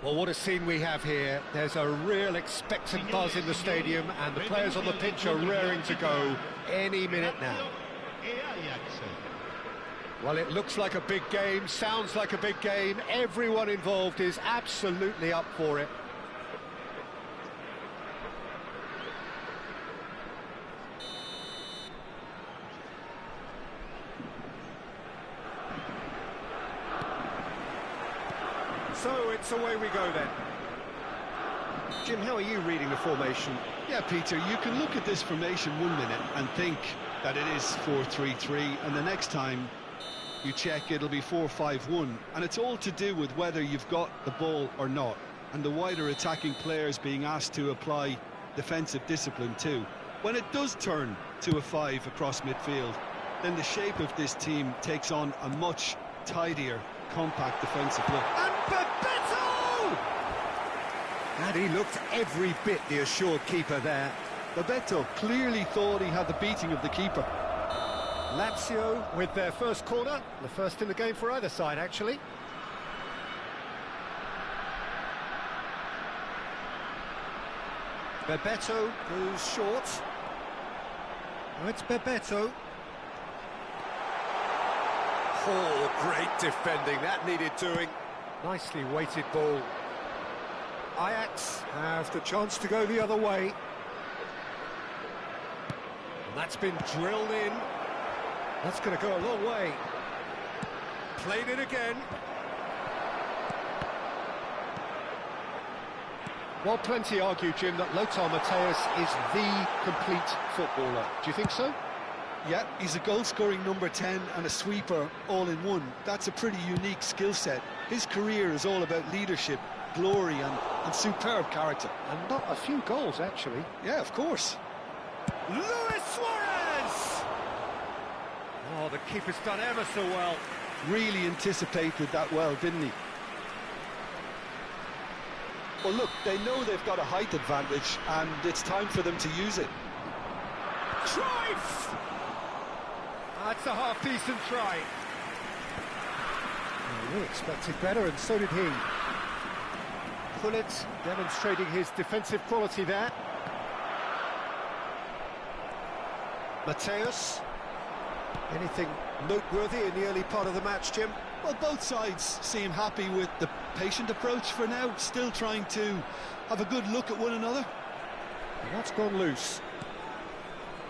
Well, what a scene we have here. There's a real expectant buzz in the stadium, and the players on the pitch are raring to go any minute now. Well, it looks like a big game, sounds like a big game. Everyone involved is absolutely up for it. So it's away we go then. Jim, how are you reading the formation? Yeah, Peter, you can look at this formation 1 minute and think that it is 4-3-3, and the next time you check it'll be 4-5-1, and it's all to do with whether you've got the ball or not, and the wider attacking players being asked to apply defensive discipline too. When it does turn to a 5 across midfield, then the shape of this team takes on a much tidier, compact defensive look. And Bebeto! And he looked every bit the assured keeper there. Bebeto clearly thought he had the beating of the keeper. Lazio with their first corner, the first in the game for either side, actually. Bebeto goes short. Oh, it's Bebeto. Oh, great defending, that needed doing. Nicely weighted ball. Ajax have the chance to go the other way. And that's been drilled in. That's going to go a long way. Played it again. Well, plenty argue, Jim, that Lothar Matthäus is the complete footballer. Do you think so? Yeah, he's a goal-scoring number 10 and a sweeper all in one. That's a pretty unique skill set. His career is all about leadership, glory and superb character. And not a few goals, actually. Yeah, of course. Luis Suarez! Oh, the keeper's done ever so well. Really anticipated that well, didn't he? Well, look, they know they've got a height advantage, and it's time for them to use it. Cruyff! That's a half-decent try. Well, we expected better, and so did he. Gullit demonstrating his defensive quality there. Matthäus. Anything noteworthy in the early part of the match, Jim? Well, both sides seem happy with the patient approach for now, still trying to have a good look at one another. And that's gone loose.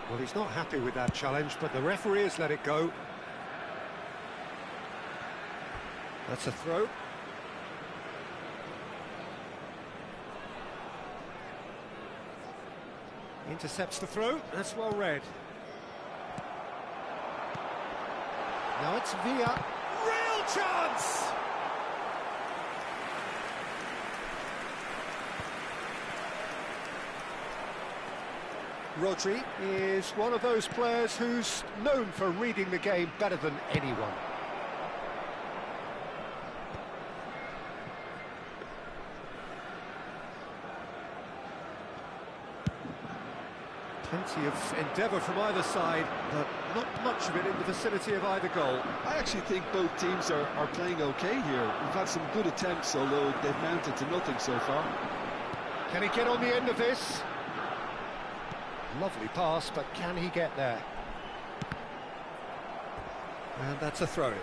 Well, he's not happy with that challenge, but the referee has let it go. That's a throw. Intercepts the throw, that's well read. Now it's Villa. Real chance! Rodri is one of those players who's known for reading the game better than anyone. Plenty of endeavour from either side, but not much of it in the vicinity of either goal. I actually think both teams are playing okay here. We've had some good attempts, although they've mounted to nothing so far. Can he get on the end of this? Lovely pass, but can he get there? And that's a throw-in.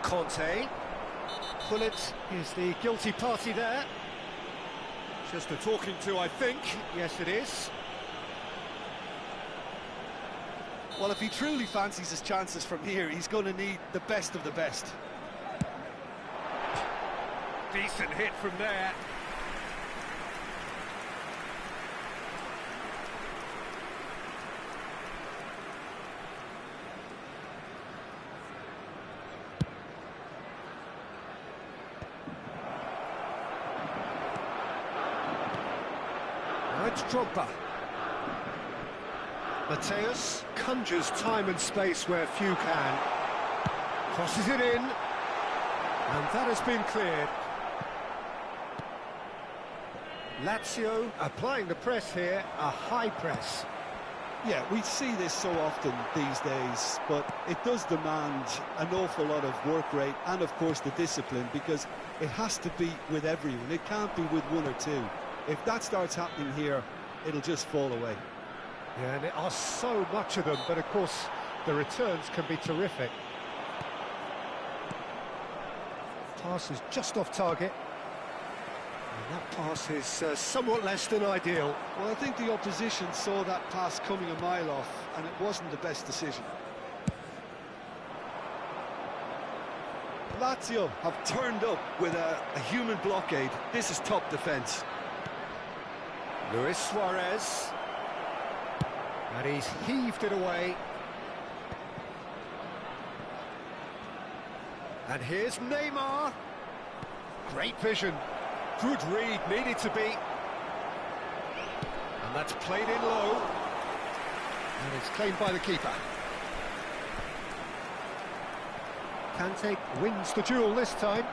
Conte. Gullit is the guilty party there. Just a talking to, I think. Yes, it is. Well, if he truly fancies his chances from here, he's going to need the best of the best. Decent hit from there. Now it's Drogba. Matthäus conjures time and space where few can. Crosses it in. And that has been cleared. Lazio applying the press here, a high press. Yeah, we see this so often these days, but it does demand an awful lot of work rate and, of course, the discipline, because it has to be with everyone. It can't be with one or two. If that starts happening here, it'll just fall away. Yeah, and there are so much of them, but of course the returns can be terrific. Pass is just off target. And that pass is somewhat less than ideal. Well, I think the opposition saw that pass coming a mile off, and it wasn't the best decision. Lazio have turned up with a human blockade. This is top defence. Luis Suarez. And he's heaved it away. And here's Neymar. Great vision. Good read, needed to be. And that's played in low. And it's claimed by the keeper. Kante wins the duel this time.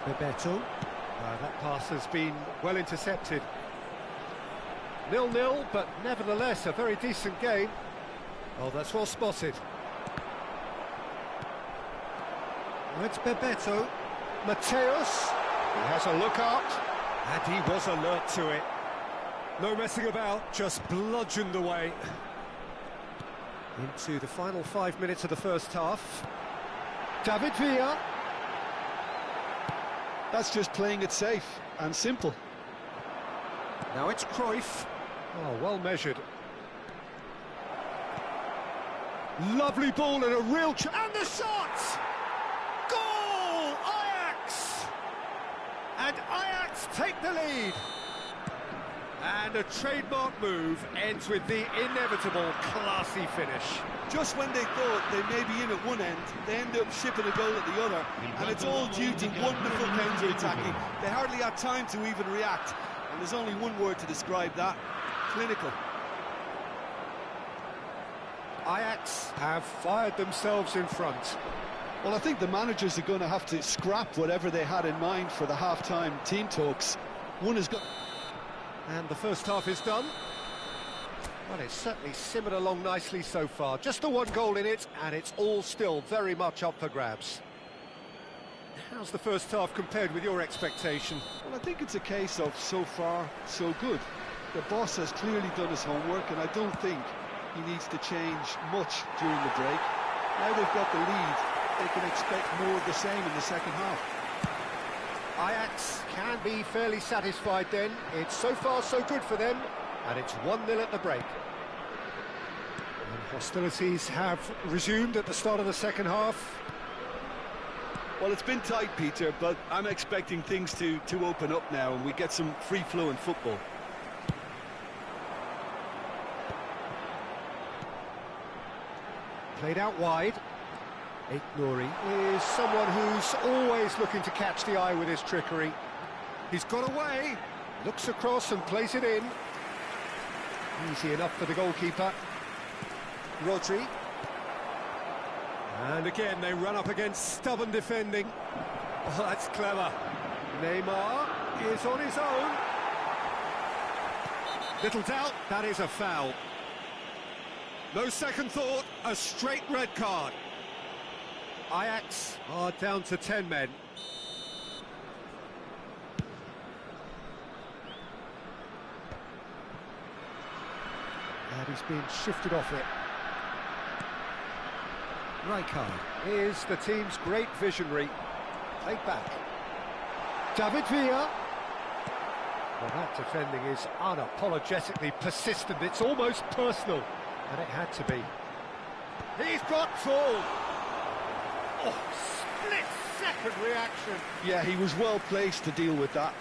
Bebeto. That pass has been well intercepted. 0-0, but nevertheless a very decent game. Oh, that's well spotted. It's Bebeto. Mateus. He has a look up, and he was alert to it. No messing about, just bludgeoned away. Into the final 5 minutes of the first half. David Villa. That's just playing it safe and simple. Now it's Cruyff. Oh, well measured. Lovely ball and a real... and the shot! Goal! Ajax! And Ajax take the lead. And a trademark move ends with the inevitable classy finish. Just when they thought they may be in at one end, they end up shipping a goal at the other, and it's all due to wonderful counter-attacking. They hardly had time to even react, and there's only one word to describe that: clinical. Ajax have fired themselves in front. Well, I think the managers are going to have to scrap whatever they had in mind for the half-time team talks. One has got... And the first half is done. Well, it's certainly simmered along nicely so far. Just the one goal in it, and it's all still very much up for grabs. How's the first half compared with your expectation? Well, I think it's a case of so far, so good. The boss has clearly done his homework, and I don't think he needs to change much during the break. Now they've got the lead, they can expect more of the same in the second half. Ajax can be fairly satisfied then. It's so far so good for them, and it's 1-0 at the break. And hostilities have resumed at the start of the second half. Well, it's been tight, Peter, but I'm expecting things to open up now, and we get some free-flowing football. Played out wide. Nouri is someone who's always looking to catch the eye with his trickery. He's got away, looks across and plays it in. Easy enough for the goalkeeper. Rodri. And again they run up against stubborn defending. Oh, that's clever. Neymar is on his own. Little doubt, that is a foul. No second thought, a straight red card. Ajax are down to 10 men. And he's been shifted off it. Rijkaard is the team's great visionary. Played back. David Villa. Well, that defending is unapologetically persistent. It's almost personal. And it had to be. He's got full. Oh, split-second reaction. Yeah, he was well placed to deal with that.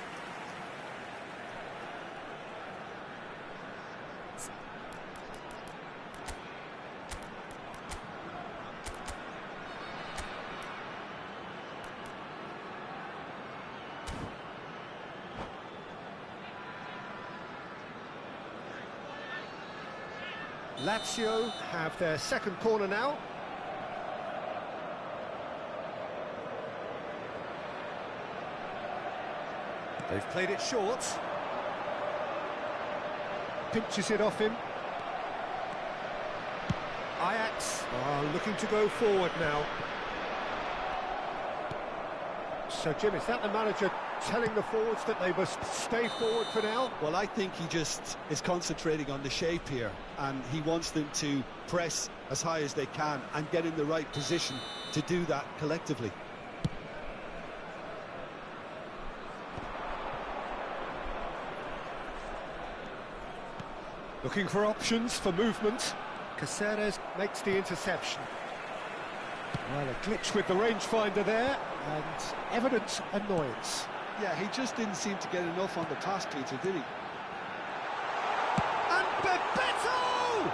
Lazio have their second corner now. They've played it short. pinches it off him. Ajax are looking to go forward now. So, Jim, is that the manager telling the forwards that they must stay forward for now? Well, I think he just is concentrating on the shape here, and he wants them to press as high as they can and get in the right position to do that collectively. Looking for options for movement. Caceres makes the interception. Well, a glitch with the rangefinder there, and evident annoyance. Yeah, he just didn't seem to get enough on the pass, Peter, did he? And Bebeto!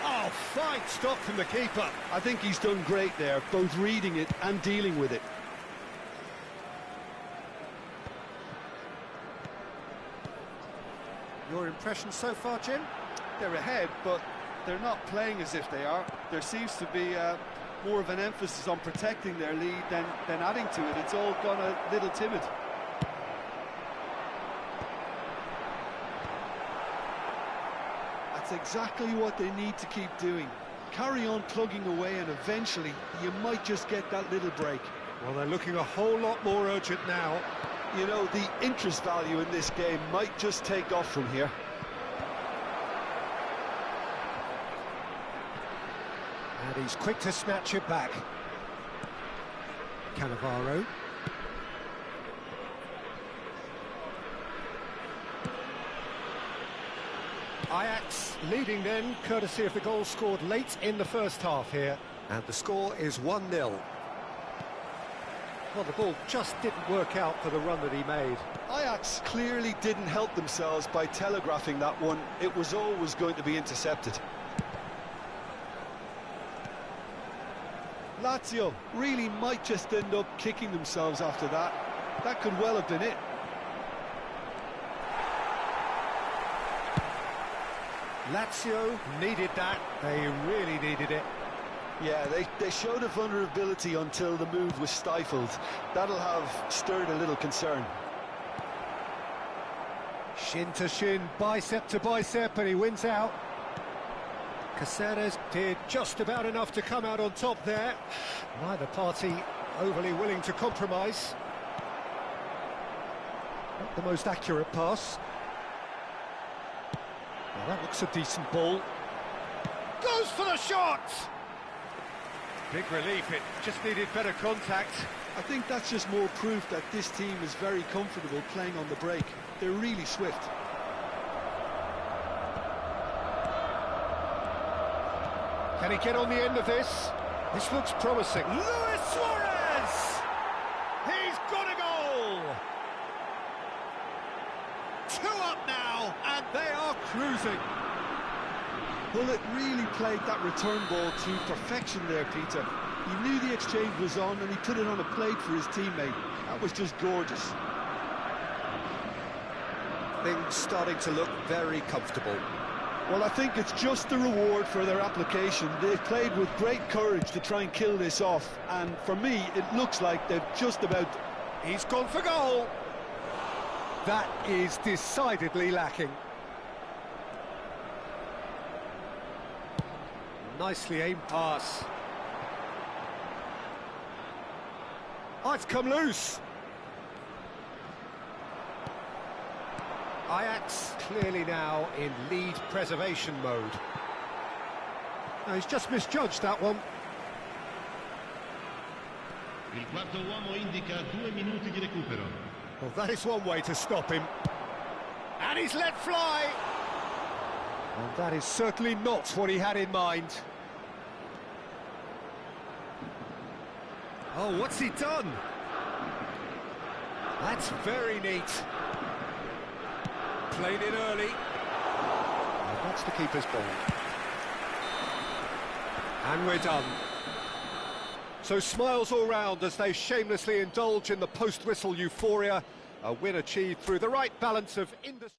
Oh, fine stop from the keeper. I think he's done great there, both reading it and dealing with it. Your impression so far, Jim? They're ahead, but they're not playing as if they are. There seems to be more of an emphasis on protecting their lead than adding to it. It's all gone a little timid. That's exactly what they need to keep doing. Carry on plugging away, and eventually you might just get that little break. Well, they're looking a whole lot more urgent now. You know, the interest value in this game might just take off from here. And he's quick to snatch it back. Cannavaro. Ajax leading then, courtesy of the goal scored late in the first half here. And the score is 1-0. Well, the ball just didn't work out for the run that he made. Ajax clearly didn't help themselves by telegraphing that one. It was always going to be intercepted. Lazio really might just end up kicking themselves after that. That could well have been it. Lazio needed that. They really needed it. Yeah, they showed a vulnerability until the move was stifled. That'll have stirred a little concern. Shin to shin, bicep to bicep, and he wins out. Caceres did just about enough to come out on top there. Neither party overly willing to compromise. Not the most accurate pass. Well, that looks a decent ball. Goes for the shot! Big relief, it just needed better contact. I think that's just more proof that this team is very comfortable playing on the break. They're really swift. Can he get on the end of this? This looks promising. Luis Suarez! He's got a goal! 2 up now, and they are cruising. Well, it really played that return ball to perfection there, Peter. He knew the exchange was on, and he put it on a plate for his teammate. That was just gorgeous. Things starting to look very comfortable. Well, I think it's just the reward for their application. They've played with great courage to try and kill this off, and for me, it looks like they've just about... He's gone for goal! That is decidedly lacking. Nicely aimed pass. Oh, it's come loose. Ajax clearly now in lead preservation mode. No, he's just misjudged that one. Il quarto uomo indica 2 minuti di recupero. Well, that is one way to stop him. And he's let fly. And that is certainly not what he had in mind. Oh, what's he done? That's very neat. Played it early. And that's the keeper's ball. And we're done. So smiles all round as they shamelessly indulge in the post-whistle euphoria. A win achieved through the right balance of industry.